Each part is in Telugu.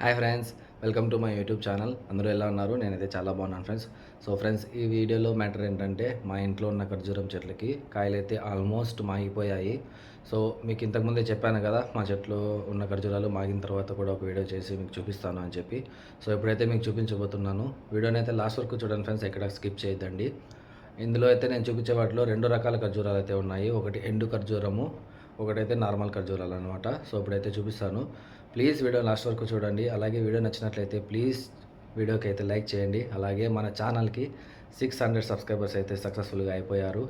Hi friends, welcome to my YouTube channel. అందరూ ఎలా ఉన్నారు? నేనైతే చాలా బాగున్నాను ఫ్రెండ్స్. సో ఫ్రెండ్స్, ఈ వీడియోలో మ్యాటర్ ఏంటంటే మా ఇంట్లో ఉన్న ఖర్జూరం చెట్లకి కాయలైతే ఆల్మోస్ట్ మాగిపోయాయి. సో మీకు ఇంతకుముందే చెప్పాను కదా, మా చెట్లు ఉన్న ఖర్జూరాలు మాగిన తర్వాత కూడా ఒక వీడియో చేసి మీకు చూపిస్తాను అని చెప్పి. సో ఇప్పుడైతే మీకు చూపించబోతున్నాను. వీడియోని అయితే లాస్ట్ వరకు చూడండి ఫ్రెండ్స్, ఎక్కడ స్కిప్ చేయొద్దండి. ఇందులో అయితే నేను చూపించే వాటిలో 2 రకాల ఖర్జూరాలు అయితే ఉన్నాయి. ఒకటి ఎండు ఖర్జూరము, ఒకటైతే నార్మల్ ఖర్జూరాలు అనమాట. సో ఇప్పుడైతే చూపిస్తాను. ప్లీజ్ వీడియో లాస్ట్ వరకు చూడండి. అలాగే వీడియో నచ్చినట్లయితే ప్లీజ్ వీడియోకి అయితే లైక్ చేయండి. అలాగే మన ఛానల్కి 600 సబ్స్క్రైబర్స్ అయితే సక్సెస్ఫుల్గా అయిపోయారు.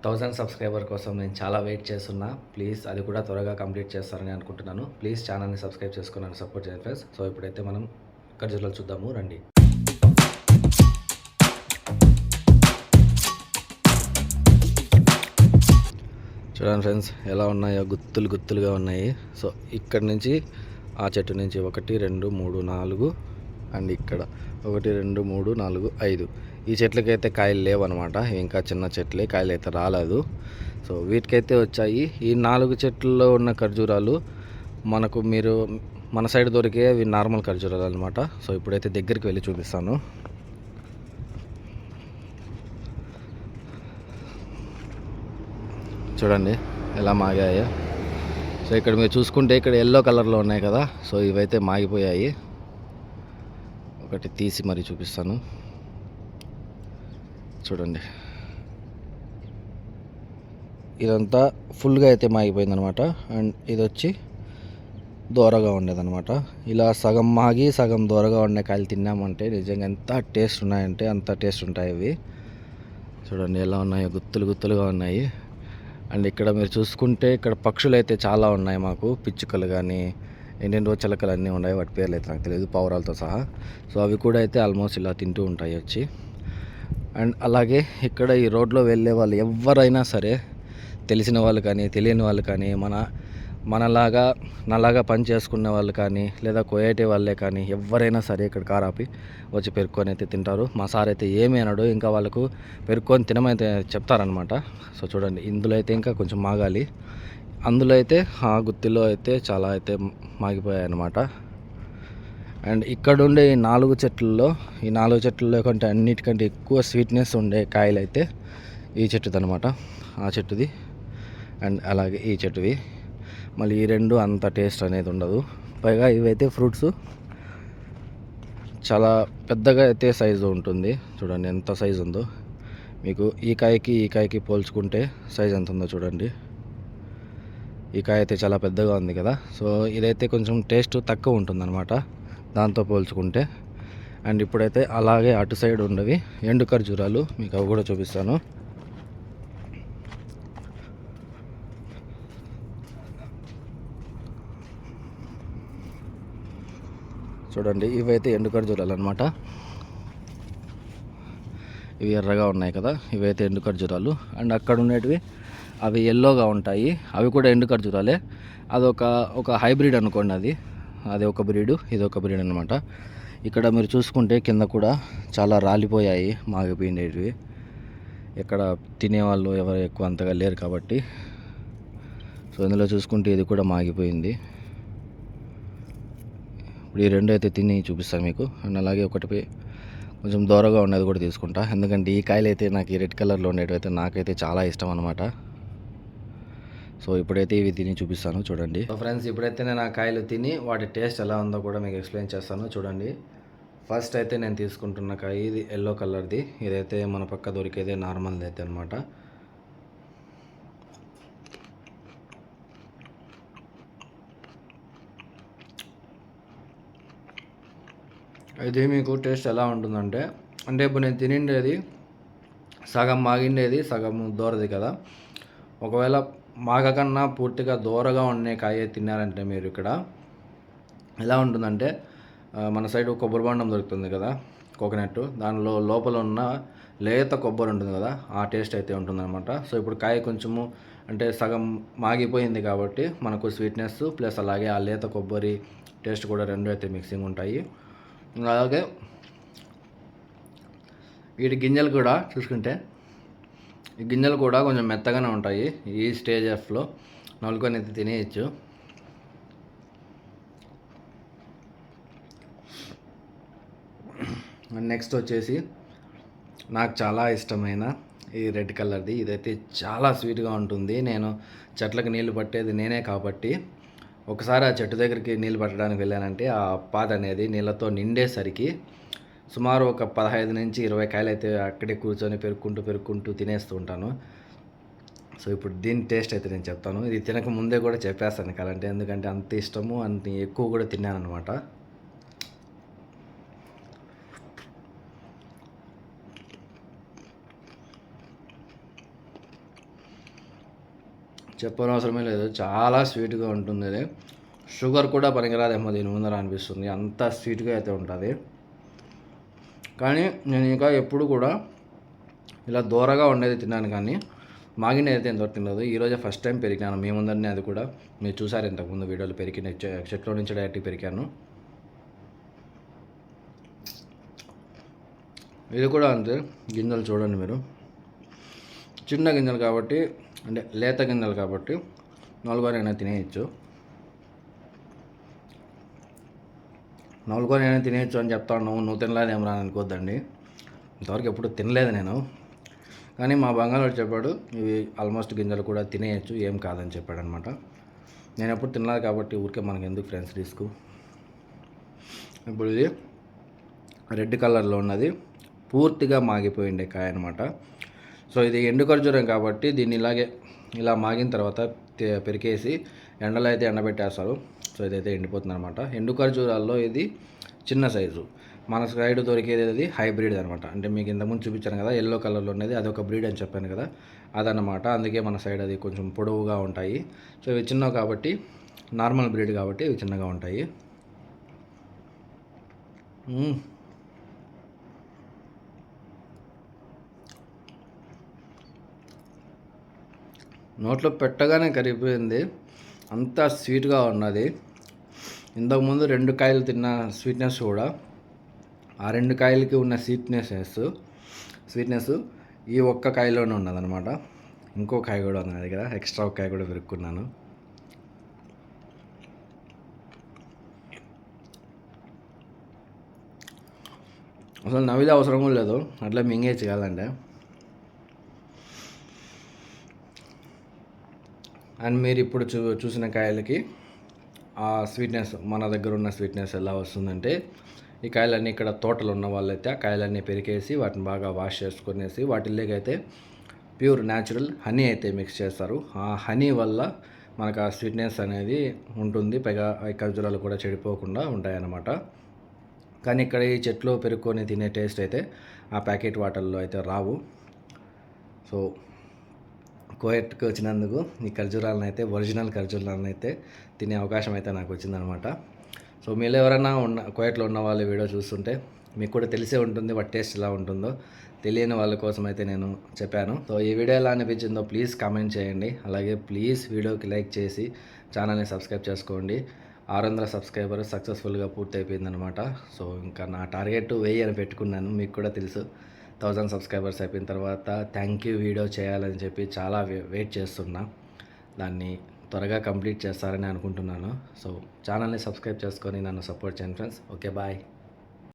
1000 సబ్స్క్రైబర్ కోసం నేను చాలా వెయిట్ చేస్తున్నా. ప్లీజ్ అది కూడా త్వరగా కంప్లీట్ చేస్తారని అనుకుంటున్నాను. ప్లీజ్ ఛానల్ని సబ్స్క్రైబ్ చేసుకుని నన్ను సపోర్ట్ చేయండి ఫ్రెండ్స్. సో ఇప్పుడైతే మనం ఖర్జూరాలు చూద్దాము రండి. చూడండి ఫ్రెండ్స్, ఎలా ఉన్నాయో గుత్తులుగా ఉన్నాయి. సో ఇక్కడ నుంచి ఆ చెట్టు నుంచి 1 2 3 4 అండ్ ఇక్కడ 1 2 3 4 5 ఈ చెట్లకైతే కాయలు లేవన్నమాట. ఇంకా చిన్న చెట్లే, కాయలు అయితే రాలేదు. సో వీటికైతే వచ్చాయి. ఈ 4 చెట్లలో ఉన్న ఖర్జూరాలు మీరు మన సైడ్ దొరికే అవి నార్మల్ ఖర్జూరాలు అనమాట. సో ఇప్పుడైతే దగ్గరికి వెళ్ళి చూపిస్తాను. చూడండి ఎలా మాగాయో. సో ఇక్కడ మీరు చూసుకుంటే ఇక్కడ ఎల్లో కలర్లో ఉన్నాయి కదా, సో ఇవైతే మాగిపోయాయి. ఒకటి తీసి మరీ చూపిస్తాను. చూడండి, ఇదంతా ఫుల్గా అయితే మాగిపోయింది అనమాట. అండ్ ఇది వచ్చి దూరగా ఉండేదన్నమాట. ఇలా సగం మాగి సగం దూరగా ఉండే కాయలు తిన్నామంటే నిజంగా ఎంత టేస్ట్ ఉన్నాయంటే అంత టేస్ట్ ఉంటాయి ఇవి. చూడండి ఎలా ఉన్నాయో, గుత్తులుగా ఉన్నాయి. అండ్ ఇక్కడ మీరు చూసుకుంటే ఇక్కడ పక్షులు అయితే చాలా ఉన్నాయి మాకు. పిచ్చుకలు కానీ ఎన్నెన్నో చిలకలు అన్నీ ఉన్నాయి. వాటి పేర్లు అయితే నాకు తెలియదు, పావురాలతో సహా. సో అవి కూడా అయితే ఆల్మోస్ట్ ఇలా తింటూ ఉంటాయి వచ్చి. అండ్ అలాగే ఇక్కడ ఈ రోడ్లో వెళ్ళే వాళ్ళు ఎవరైనా సరే, తెలిసిన వాళ్ళు కానీ తెలియని వాళ్ళు కానీ, నాలాగా పని చేసుకునే వాళ్ళు కానీ, లేదా కోయేటే వాళ్ళే కానీ ఎవరైనా సరే ఇక్కడ కారాపి వచ్చి పెరుక్కొని అయితే తింటారు. మా సార్ అయితే ఏమీ అనడు, ఇంకా వాళ్ళకు పెరుక్కొని తినమైతే చెప్తారనమాట. సో చూడండి, ఇందులో అయితే ఇంకా కొంచెం మాగాలి. అందులో అయితే ఆ గుత్తిలో అయితే చాలా అయితే మాగిపోయాయి అన్నమాట. అండ్ ఇక్కడ ఉండే ఈ 4 చెట్లలో కంటే అన్నిటికంటే ఎక్కువ స్వీట్నెస్ ఉండే కాయలు అయితే ఈ చెట్టుది అనమాట, ఆ చెట్టుది. అండ్ అలాగే ఈ చెట్టువి. మళ్ళీ ఈ 2 అంత టేస్ట్ అనేది ఉండదు. పైగా ఇవైతే ఫ్రూట్స్ చాలా పెద్దగా అయితే సైజు ఉంటుంది. చూడండి ఎంత సైజు ఉందో. మీకు ఈ కాయకి పోల్చుకుంటే సైజ్ ఎంత ఉందో చూడండి. ఈ కాయ అయితే చాలా పెద్దగా ఉంది కదా. సో ఇదైతే కొంచెం టేస్ట్ తక్కువ ఉంటుందన్నమాట దాంతో పోల్చుకుంటే. అండ్ ఇప్పుడైతే అలాగే అటు సైడ్ ఉండవి ఎండు ఖర్జూరాలు, మీకు అవి కూడా చూపిస్తాను. చూడండి, ఇవైతే ఎండు ఖర్జూరాలు అనమాట. ఇవి ఎర్రగా ఉన్నాయి కదా, ఇవైతే ఎండు ఖర్జూరాలు. అండ్ అక్కడ ఉండేటివి అవి ఎల్లోగా ఉంటాయి, అవి కూడా ఎండు ఖర్జూరాలే. ఒక హైబ్రిడ్ అనుకోండి. అది ఒక బ్రీడు, ఇది ఒక బ్రీడ్ అనమాట. ఇక్కడ మీరు చూసుకుంటే కింద కూడా చాలా రాలిపోయాయి, మాగిపోయినవి. ఇక్కడ తినేవాళ్ళు ఎవరు ఎక్కువ అంతగా లేరు కాబట్టి. సో ఇందులో చూసుకుంటే ఇది కూడా మాగిపోయింది. ఇప్పుడు ఈ 2 అయితే తిని చూపిస్తాను మీకు. అండ్ అలాగే ఒకటి కొంచెం దూరంగా ఉన్నది కూడా తీసుకుంటా, ఎందుకంటే ఈ కాయలు అయితే నాకు ఈ రెడ్ కలర్లో ఉండేవి అయితే నాకైతే చాలా ఇష్టం అనమాట. సో ఇప్పుడైతే ఇవి తిని చూపిస్తాను చూడండి. సో ఫ్రెండ్స్, ఇప్పుడైతే నేను ఆ కాయలు తిని వాటి టేస్ట్ ఎలా ఉందో కూడా మీకు ఎక్స్ప్లెయిన్ చేస్తాను చూడండి. ఫస్ట్ అయితే నేను తీసుకుంటున్న కాయ ఇది ఎల్లో కలర్ది. ఇదైతే మన పక్క దొరికేదే నార్మల్ది అయితే అనమాట. ఇది మీకు టేస్ట్ ఎలా ఉంటుందంటే, ఇప్పుడు నేను తినిండేది సగం మాగిండేది, సగం దూరది కదా. ఒకవేళ మాగకన్నా పూర్తిగా దూరగా ఉండే కాయ తిన్నారంటే మీరు ఇక్కడ ఎలా ఉంటుందంటే, మన సైడ్ కొబ్బరి బొండం దొరుకుతుంది కదా, కోకోనట్, దానిలో లోపల ఉన్న లేత కొబ్బరి ఉంటుంది కదా, ఆ టేస్ట్ అయితే ఉంటుందన్నమాట. సో ఇప్పుడు కాయ కొంచెము సగం మాగిపోయింది కాబట్టి మనకు స్వీట్నెస్ ప్లస్ అలాగే ఆ లేత కొబ్బరి టేస్ట్ కూడా 2 అయితే మిక్సింగ్ ఉంటాయి. అలాగే వీటి గింజలు కూడా చూసుకుంటే, ఈ గింజలు కూడా కొంచెం మెత్తగానే ఉంటాయి. ఈ స్టేజ్ ఆఫ్లో నలుకొని అయితే తినేయచ్చు. నెక్స్ట్ వచ్చేసి నాకు చాలా ఇష్టమైన ఈ రెడ్ కలర్ది. ఇదైతే చాలా స్వీట్గా ఉంటుంది. నేను చెట్లకు నీళ్లు పట్టేది నేనే కాబట్టి ఒకసారి ఆ చెట్టు దగ్గరికి నీళ్ళు పట్టడానికి వెళ్ళానంటే ఆ పాత అనేది నీళ్ళతో నిండేసరికి సుమారు ఒక 15 నుంచి 20 కాయలు అయితే అక్కడే కూర్చొని పెరుక్కుంటూ తినేస్తూ ఉంటాను. సో ఇప్పుడు దీని టేస్ట్ అయితే నేను చెప్తాను. ఇది తినక ముందే కూడా చెప్పేస్తాను కాలంటే, ఎందుకంటే అంత ఇష్టము, అంత ఎక్కువ కూడా తిన్నాను అనమాట. చెప్పనవసరమే లేదు, చాలా స్వీట్గా ఉంటుంది. ఇది షుగర్ కూడా పనికిరాదేమో దీని ముందర అనిపిస్తుంది, అంత స్వీట్గా అయితే ఉంటుంది. కానీ నేను ఇంకా ఎప్పుడు కూడా ఇలా దూరగా ఉండేది తిన్నాను, కానీ మాగిన అయితే ఎంతవరకు తినలేదు. ఈరోజే ఫస్ట్ టైం పెరిగాను మీ ముందరనే. అది కూడా మీరు చూసారు ఇంతకుముందు వీడియోలో పెరిగిన చెట్లో నుంచి డైరెక్ట్గా పెరిగాను. ఇది కూడా అంతే, గింజలు చూడండి మీరు, చిన్న గింజలు కాబట్టి, అంటే లేత గింజలు కాబట్టి నలుగురైనా తినేయచ్చు. నలుగురైనా తినేయచ్చు అని చెప్తాను, నువ్వు తినలేదేమరా అని అనుకోద్దండి. ఇంతవరకు ఎప్పుడు తినలేదు నేను, కానీ మా బంగాళవాడు చెప్పాడు ఇవి ఆల్మోస్ట్ గింజలు కూడా తినేయచ్చు, ఏం కాదని చెప్పాడు అనమాట. నేను ఎప్పుడు తినలేదు కాబట్టి ఊరికే మనకి ఎందుకు ఫ్రెండ్స్ రిస్క్. ఇప్పుడు ఇది రెడ్ కలర్లో ఉన్నది పూర్తిగా మాగిపోయిండే కాయ అనమాట. సో ఇది ఎండు ఖర్జూరం కాబట్టి దీన్ని ఇలా మాగిన తర్వాత పెరికేసి ఎండలో అయితే ఎండబెట్టేస్తారు. సో ఇదైతే ఎండిపోతుంది అనమాట. ఎండు ఖర్జూరాల్లో ఇది చిన్న సైజు, మన సైడ్ దొరికేది అది హైబ్రిడ్ అనమాట. అంటే మీకు ఇంతకుముందు చూపించాను కదా ఎల్లో కలర్లో ఉన్నది, అదొక బ్రీడ్ అని చెప్పాను కదా, అదనమాట. అందుకే మన సైడ్ అది కొంచెం పొడవుగా ఉంటాయి. సో ఇవి చిన్నవి కాబట్టి, నార్మల్ బ్రీడ్ కాబట్టి ఇవి చిన్నగా ఉంటాయి. నోట్లో పెట్టగానే కరిగిపోయింది, అంత స్వీట్గా ఉన్నది. ఇంతకుముందు 2 కాయలు తిన్న స్వీట్నెస్ కూడా, ఆ 2 కాయలకి ఉన్న స్వీట్నెస్ ఈ ఒక్క కాయలోనే ఉన్నదనమాట. ఇంకో కాయ కూడా ఉన్నది కదా, ఎక్స్ట్రా ఒక కాయ కూడా పెరుక్కున్నాను. అసలు నవ్విదే అవసరం కూడా లేదు, అట్లా మింగేయచ్చు కాదంటే. అండ్ మీరు ఇప్పుడు చూసిన కాయలకి ఆ స్వీట్నెస్, మన దగ్గర ఉన్న స్వీట్నెస్ ఎలా వస్తుందంటే, ఈ కాయలన్నీ ఇక్కడ తోటలు ఉన్న వాళ్ళైతే ఆ కాయలన్నీ పెరికేసి వాటిని బాగా వాష్ చేసుకునేసి వాటిల్లోకైతే ప్యూర్ న్యాచురల్ హనీ అయితే మిక్స్ చేస్తారు. ఆ హనీ వల్ల మనకు ఆ స్వీట్నెస్ అనేది ఉంటుంది, పైగా ఈ ఖర్జూరాలు కూడా చెడిపోకుండా ఉంటాయన్నమాట. కానీ ఇక్కడ ఈ చెట్లు పెరుక్కొని తినే టేస్ట్ అయితే ఆ ప్యాకెట్ వాటర్లో అయితే రావు. సో కోయట్కి వచ్చినందుకు ఈ ఖర్జూరాలను అయితే, ఒరిజినల్ ఖర్జూరాలను అయితే తినే అవకాశం అయితే నాకు వచ్చిందనమాట. సో మీరు ఎవరైనా కోయట్లో ఉన్న వాళ్ళు వీడియో చూస్తుంటే మీకు కూడా తెలిసే ఉంటుంది వాటి టేస్ట్ ఎలా ఉంటుందో. తెలియని వాళ్ళ కోసం అయితే నేను చెప్పాను. సో ఈ వీడియో ఎలా అనిపించిందో ప్లీజ్ కామెంట్ చేయండి. అలాగే ప్లీజ్ వీడియోకి లైక్ చేసి ఛానల్ని సబ్స్క్రైబ్ చేసుకోండి. 600 సబ్స్క్రైబర్ సక్సెస్ఫుల్గా పూర్తి అయిపోయిందనమాట. సో ఇంకా నా టార్గెట్ 1000 అని పెట్టుకున్నాను, మీకు కూడా తెలుసు. 1000 సబ్స్క్రైబర్స్ అయిపోయిన తర్వాత థ్యాంక్ యూ వీడియో చేయాలని చెప్పి చాలా వెయిట్ చేస్తున్నా. దాన్ని త్వరగా కంప్లీట్ చేస్తారని అనుకుంటున్నాను. సో ఛానల్ని సబ్స్క్రైబ్ చేసుకొని నన్ను సపోర్ట్ చేయండి ఫ్రెండ్స్. Okay bye.